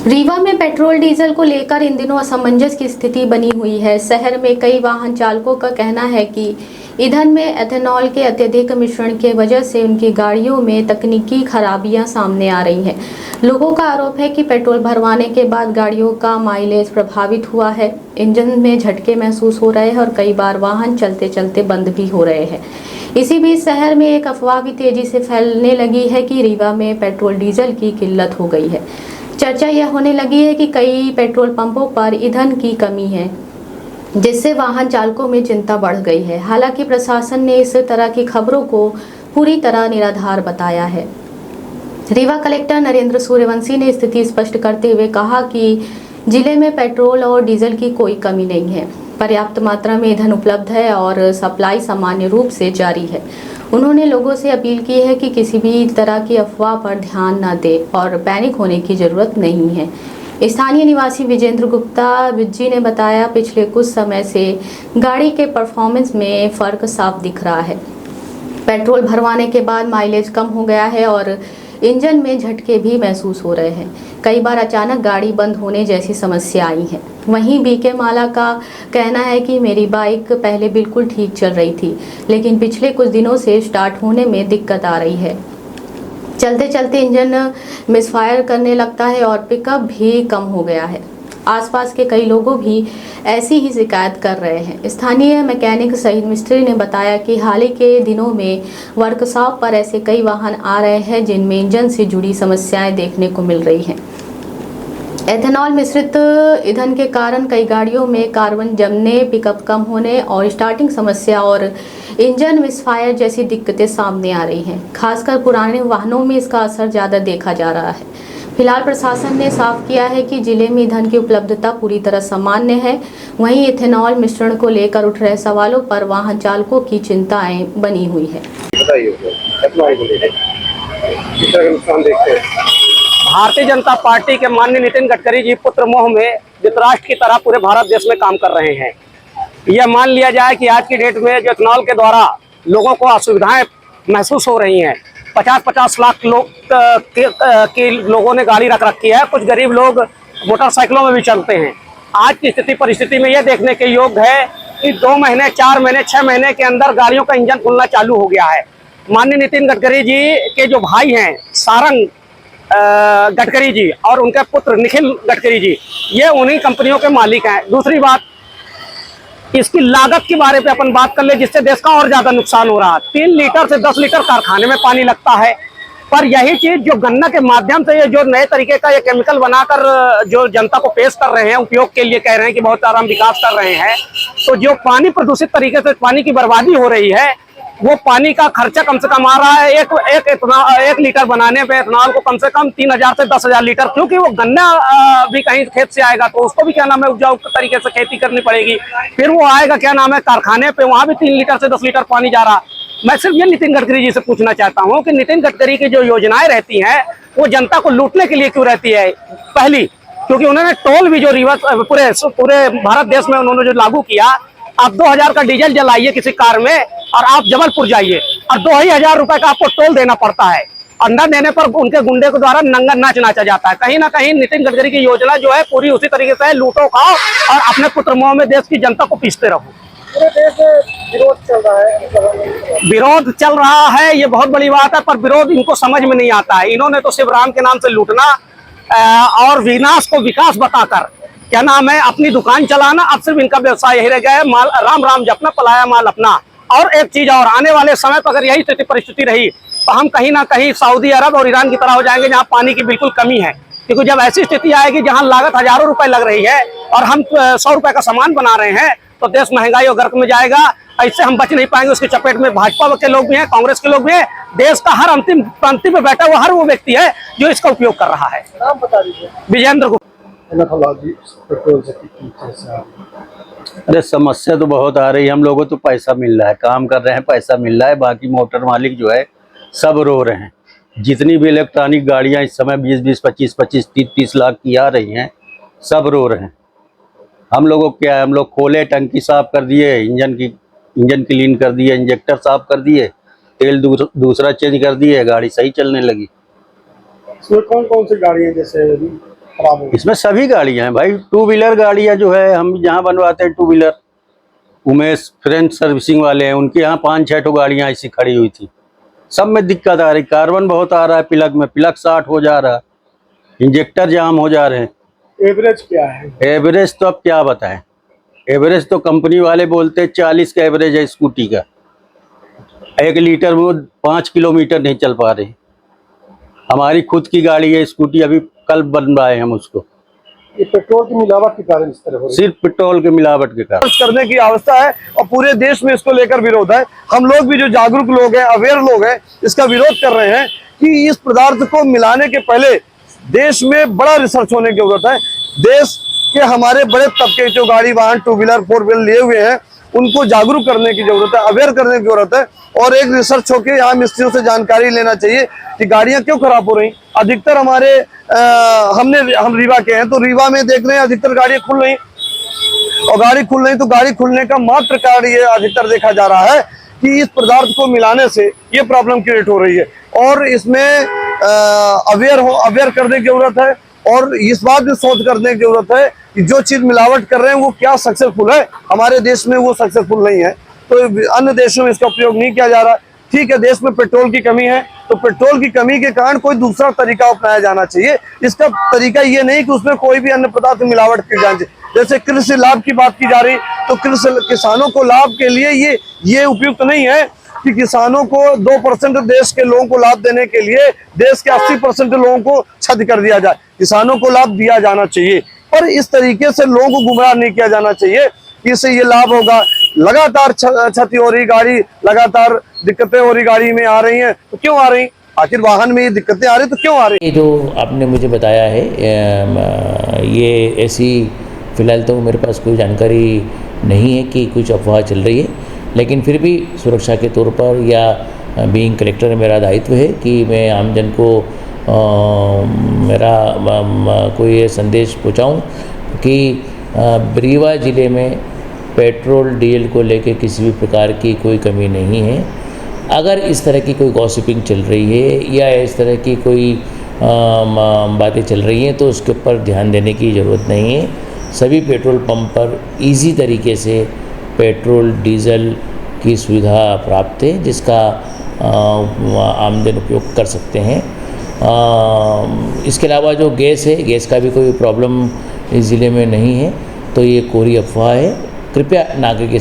रीवा में petrol diesel को लेकर इन दिनों असमंजस की स्थिति बनी हुई है। शहर में कई वाहन चालकों का कहना है कि ईंधन में एथेनॉल के अत्यधिक मिश्रण की वजह से उनकी गाड़ियों में तकनीकी खराबियां सामने आ रही हैं। लोगों का आरोप है कि पेट्रोल भरवाने के बाद गाड़ियों का माइलेज प्रभावित हुआ है, इंजन में झटके महसूस हो रहे हैं और कई बार वाहन चलते चलते बंद भी हो रहे हैं। इसी बीच शहर में एक अफवाह भी तेजी से फैलने लगी है कि रीवा में पेट्रोल डीजल की किल्लत हो गई है। चर्चा यह होने लगी है कि कई पेट्रोल पंपों पर ईंधन की कमी है, जिससे वाहन चालकों में चिंता बढ़ गई है। हालांकि प्रशासन ने इस तरह की खबरों को पूरी तरह निराधार बताया है। रीवा कलेक्टर नरेंद्र सूर्यवंशी ने स्थिति स्पष्ट करते हुए कहा कि जिले में पेट्रोल और डीजल की कोई कमी नहीं है, पर्याप्त मात्रा में ईंधन उपलब्ध है और सप्लाई सामान्य रूप से जारी है। उन्होंने लोगों से अपील की है कि किसी भी तरह की अफवाह पर ध्यान न दें और पैनिक होने की जरूरत नहीं है। स्थानीय निवासी विजेंद्र गुप्ता विज्जी ने बताया, पिछले कुछ समय से गाड़ी के परफॉर्मेंस में फ़र्क साफ दिख रहा है। पेट्रोल भरवाने के बाद माइलेज कम हो गया है और इंजन में झटके भी महसूस हो रहे हैं। कई बार अचानक गाड़ी बंद होने जैसी समस्या आई है। वहीं बीके माला का कहना है कि मेरी बाइक पहले बिल्कुल ठीक चल रही थी, लेकिन पिछले कुछ दिनों से स्टार्ट होने में दिक्कत आ रही है। चलते चलते इंजन मिसफायर करने लगता है और पिकअप भी कम हो गया है। आसपास के कई लोगों भी ऐसी ही शिकायत कर रहे हैं। स्थानीय मैकेनिक सहित मिस्त्री ने बताया कि हाल ही के दिनों में वर्कशॉप पर ऐसे कई वाहन आ रहे हैं जिनमें इंजन से जुड़ी समस्याएं देखने को मिल रही हैं। एथेनॉल मिश्रित ईंधन के कारण कई गाड़ियों में कार्बन जमने, पिकअप कम होने और स्टार्टिंग समस्या और इंजन मिसफायर जैसी दिक्कतें सामने आ रही हैं। खासकर पुराने वाहनों में इसका असर ज़्यादा देखा जा रहा है। फिलहाल प्रशासन ने साफ किया है कि जिले में ईंधन की उपलब्धता पूरी तरह सामान्य है। वहीं इथेनॉल मिश्रण को लेकर उठ रहे सवालों पर वाहन चालकों की चिंताएं बनी हुई है। भारतीय जनता पार्टी के माननीय नितिन गडकरी जी पुत्र मोह में धृतराष्ट्र की तरह पूरे भारत देश में काम कर रहे हैं। यह मान लिया जाए कि आज की डेट में जो इथेनॉल के द्वारा लोगों को असुविधाएं महसूस हो रही हैं, 50-50 लाख लोग के लोगों ने गाड़ी रख रखी है। कुछ गरीब लोग मोटरसाइकिलों में भी चलते हैं। आज की स्थिति परिस्थिति में यह देखने के योग्य है कि 2 महीने, 4 महीने, 6 महीने के अंदर गाड़ियों का इंजन खुलना चालू हो गया है। माननीय नितिन गडकरी जी के जो भाई हैं सारंग गडकरी जी और उनके पुत्र निखिल गडकरी जी, ये उन्हीं कंपनियों के मालिक हैं। दूसरी बात, इसकी लागत के बारे पे अपन बात कर ले, जिससे देश का और ज्यादा नुकसान हो रहा है। 3 लीटर से 10 लीटर कारखाने में पानी लगता है, पर यही चीज जो गन्ना के माध्यम से ये जो नए तरीके का ये केमिकल बनाकर जो जनता को पेश कर रहे हैं, उपयोग के लिए कह रहे हैं कि बहुत सारा हम विकास कर रहे हैं, तो जो पानी प्रदूषित तरीके से पानी की बर्बादी हो रही है, वो पानी का खर्चा कम से कम आ रहा है। एक लीटर बनाने पे इथेनॉल को कम से कम 3000 से 10,000 लीटर, क्योंकि वो गन्ना भी कहीं खेत से आएगा तो उसको भी क्या नाम है उपजाऊ तरीके से खेती करनी पड़ेगी। फिर वो आएगा क्या नाम है कारखाने पे, वहां भी 3 लीटर से 10 लीटर पानी जा रहा। मैं सिर्फ ये नितिन गडकरी जी से पूछना चाहता हूँ कि नितिन गडकरी की जो योजनाएं रहती हैं वो जनता को लूटने के लिए क्यों रहती है? पहली, क्योंकि उन्होंने टोल भी जो रिवर्स पूरे भारत देश में उन्होंने जो लागू किया, आप 2000 का डीजल जलाइए किसी कार में और आप जबलपुर जाइए और 2000 रुपए का आपको टोल देना पड़ता है, और न देने पर उनके गुंडे के द्वारा नंगा नाच नाचा जाता है। कहीं ना कहीं नितिन गडकरी की योजना जो है पूरी उसी तरीके से है, लूटो खाओ और अपने पुत्र मोह में देश की जनता को पीसते रहो। पूरे देश में विरोध चल रहा है। विरोध चल रहा है, ये बहुत बड़ी बात है, पर विरोध इनको समझ में नहीं आता है। इन्होंने तो शिव राम के नाम से लूटना और विनाश को विकास बताकर क्या नाम है अपनी दुकान चलाना, अब सिर्फ इनका व्यवसाय यही रह गया है, माल राम राम जपना, पलाया माल अपना। और एक चीज और, आने वाले समय पर अगर यही स्थिति परिस्थिति रही तो हम कहीं ना कहीं सऊदी अरब और ईरान की तरह हो जाएंगे, जहां पानी की बिल्कुल कमी है। क्योंकि जब ऐसी स्थिति आएगी जहां लागत हजारों रुपए लग रही है और हम 100 रुपए का सामान बना रहे हैं, तो देश महंगाई और गर्क में जाएगा। ऐसे हम बच नहीं पाएंगे। उसकी चपेट में भाजपा के लोग भी हैं, कांग्रेस के लोग भी हैं, देश का हर अंतिम पंक्ति में बैठा हुआ हर वो व्यक्ति है जो इसका उपयोग कर रहा है। नाम बता दीजिए। विजेंद्र गुप्ता। अरे समस्या तो बहुत आ रही है। हम लोगों को तो पैसा मिल रहा है, काम कर रहे हैं, पैसा मिल रहा है। बाकी मोटर मालिक जो है सब रो रहे हैं। जितनी भी इलेक्ट्रॉनिक गाड़ियां इस समय 20-20, 25-25, 30-30 लाख की आ रही हैं, सब रो रहे हैं। हम लोगों को क्या है, हम लोग खोले, टंकी साफ कर दिए, इंजन क्लीन कर दिए, इंजेक्टर साफ कर दिए, तेल दूसरा चेंज कर दिए, गाड़ी सही चलने लगी। इसमें कौन कौन सी गाड़ी है? जैसे खराब हो? इसमें सभी गाड़ियां हैं भाई। टू व्हीलर गाड़ियां जो है हम जहाँ बनवाते हैं, two wheeler Umesh friend servicing वाले हैं, उनके यहाँ 5-6 ठो गाड़ियां ऐसी खड़ी हुई थी। सब में दिक्कत आ रही, कार्बन बहुत आ रहा है प्लग में, प्लग शॉर्ट हो जा रहा है, इंजेक्टर जाम हो जा रहे हैं। एवरेज क्या है? एवरेज तो अब क्या बताएं, एवरेज तो कंपनी वाले बोलते हैं 40 का एवरेज है स्कूटी का। 1 लीटर वो 5 किलोमीटर नहीं चल पा रही। हमारी खुद की गाड़ी है स्कूटी, अभी कल बनवाए हम उसको। ये पेट्रोल की मिलावट के कारण इस तरह हो रही है। सिर्फ पेट्रोल के मिलावट के कारण करने की आवश्यकता है और पूरे देश में इसको लेकर विरोध है। हम लोग भी जो जागरूक लोग हैं, अवेयर लोग हैं, इसका विरोध कर रहे हैं कि इस पदार्थ को मिलाने के पहले देश में बड़ा रिसर्च होने की जरूरत है। देश के हमारे बड़े तबके जो गाड़ी वाहन 2 व्हीलर 4 व्हीलर लिए हुए हैं, उनको जागरूक करने की जरूरत है, अवेयर करने की जरूरत है। और एक रिसर्च होकर यहाँ मिस्त्रियों से जानकारी लेना चाहिए कि गाड़ियां क्यों खराब हो रही। अधिकतर हमारे हम रीवा के हैं, तो रीवा में देख रहे हैं अधिकतर गाड़ियां खुल रही, और गाड़ी खुल रही तो गाड़ी खुलने का मात्र कारण ये अधिकतर देखा जा रहा है कि इस पदार्थ को मिलाने से ये प्रॉब्लम क्रिएट हो रही है। और इसमें अवेयर करने की जरूरत है और इस बात में शोध करने की जरूरत है कि जो चीज मिलावट कर रहे हैं वो क्या सक्सेसफुल है। हमारे देश में वो सक्सेसफुल नहीं है, तो अन्य देशों में इसका उपयोग नहीं किया जा रहा। ठीक है, देश में पेट्रोल की कमी है, तो पेट्रोल की कमी के कारण कोई दूसरा तरीका अपनाया जाना चाहिए। इसका तरीका ये नहीं कि उसमें कोई भी अन्य पदार्थ मिलावट की जानी चाहिए। जैसे कृषि लाभ की बात की जा रही, तो किसानों को लाभ के लिए ये उपयुक्त नहीं है कि किसानों को 2% देश के लोगों को लाभ देने के लिए देश के 80% लोगों को क्षति कर दिया जाए। किसानों को लाभ दिया जाना चाहिए, पर इस तरीके से लोगों को गुमराह नहीं किया जाना चाहिए कि इससे ये लाभ होगा। लगातार क्षति हो रही, गाड़ी लगातार दिक्कतें हो रही, गाड़ी में आ रही हैं, तो क्यों आ रही? आखिर वाहन में ये दिक्कतें आ रही तो क्यों आ रही? ये जो आपने मुझे बताया है, ये ऐसी फ़िलहाल तो मेरे पास कोई जानकारी नहीं है कि कुछ अफवाह चल रही है, लेकिन फिर भी सुरक्षा के तौर पर या बीइंग कलेक्टर मेरा दायित्व है कि मैं आमजन को मेरा कोई ये संदेश पहुँचाऊँ कि रीवा ज़िले में पेट्रोल डीजल को लेके किसी भी प्रकार की कोई कमी नहीं है। अगर इस तरह की कोई गॉसिपिंग चल रही है या इस तरह की कोई बातें चल रही हैं, तो उसके ऊपर ध्यान देने की ज़रूरत नहीं है। सभी पेट्रोल पंप पर इजी तरीके से पेट्रोल डीजल की सुविधा प्राप्त है, जिसका आमजन उपयोग कर सकते हैं। इसके अलावा जो गैस है, गैस का भी कोई प्रॉब्लम इस ज़िले में नहीं है, तो ये कोरी अफवाह है। कृपया नागरिक